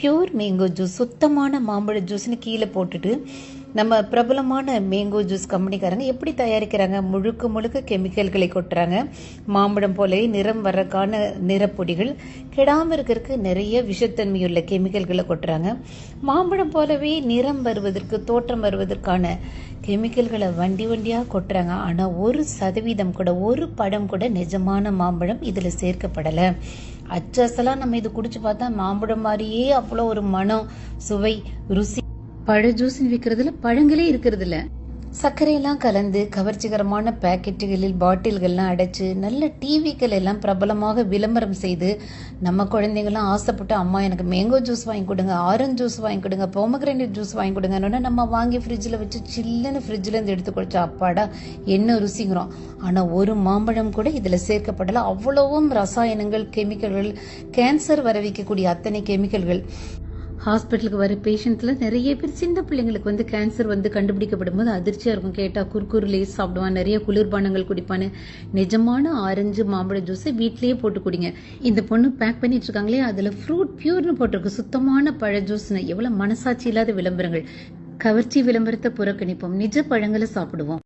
Pure mango juice, சுத்தமான மாம்பழ ஜூஸ்னு கீழே போட்டுட்டு நம்ம பிரபலமான மேங்கோ ஜூஸ் கம்பெனிக்காரங்க எப்படி தயாரிக்கிறாங்க? முழுக்க முழுக்க கெமிக்கல்களை கொட்டுறாங்க. மாம்பழம் போல நிறம் வர்றதுக்கான நிறப்பொடிகள், கெடாமல் இருக்கிறதுக்கு நிறைய விஷத்தன்மையுள்ள கெமிக்கல்களை கொட்டுறாங்க. மாம்பழம் போலவே நிறம் வருவதற்கு, தோற்றம் வருவதற்கான கெமிக்கல்களை வண்டி வண்டியாக கொட்டுறாங்க. ஆனால் 1% கூட, ஒரு படம் கூட நிஜமான மாம்பழம் இதில் சேர்க்கப்படலை. அச்சலாம் நம்ம இது குடிச்சு பார்த்தா மாம்பழம் மாதிரியே அவ்வளோ ஒரு மனம், சுவை, ருசி. பழ ஜூஸ்ன்னு விற்கிறதுல பழங்களே இருக்கிறது இல்ல. சர்க்கரையெல்லாம் கலந்து கவர்ச்சிகரமான பேக்கெட்டுகளில் பாட்டில்கள்லாம் அடைச்சு நல்ல டிவிக்கள் எல்லாம் பிரபலமாக விளம்பரம் செய்து நம்ம குழந்தைங்களாம் ஆசைப்பட்டு, அம்மா எனக்கு மேங்கோ ஜூஸ் வாங்கி கொடுங்க, ஆரஞ்சு ஜூஸ் வாங்கி கொடுங்க, பொமக்ரேனட் ஜூஸ் வாங்கி கொடுங்கன்னா நம்ம வாங்கி ஃப்ரிட்ஜில் வச்சு சில்லுன்னு ஃப்ரிட்ஜில் இருந்து எடுத்து குடிச்சா அப்பாடா என்ன ருசிங்கிறோம். ஆனால் ஒரு மாம்பழம் கூட இதில் சேர்க்கப்படலை. அவ்வளவும் ரசாயனங்கள், கெமிக்கல்கள், கேன்சர் வர வைக்கக்கூடிய அத்தனை கெமிக்கல்கள். ஹாஸ்பிட்டலுக்கு வர பேஷண்ட்ல நிறைய பேர் சின்ன பிள்ளைங்களுக்கு கேன்சர் கண்டுபிடிக்கப்படும் போது அதிர்ச்சியா இருக்கும். கேட்டா குர்குர், லேஸ் சாப்பிடுவான், நிறைய குளிர்பானங்கள் குடிப்பான்னு. நிஜமான ஆரஞ்சு மாம்பழ ஜூஸை வீட்லயே போட்டு குடிங்க. இந்த பொண்ணு பேக் பண்ணிட்டு இருக்காங்களே, அதுல ஃப்ரூட் பியூர்னு போட்டிருக்கு, சுத்தமான பழ ஜூஸ்னு. எவ்வளவு மனசாட்சி இல்லாத விளம்பரங்கள். கவர்ச்சி விளம்பரத்தை புறக்கணிப்போம், நிஜ பழங்களை சாப்பிடுவோம்.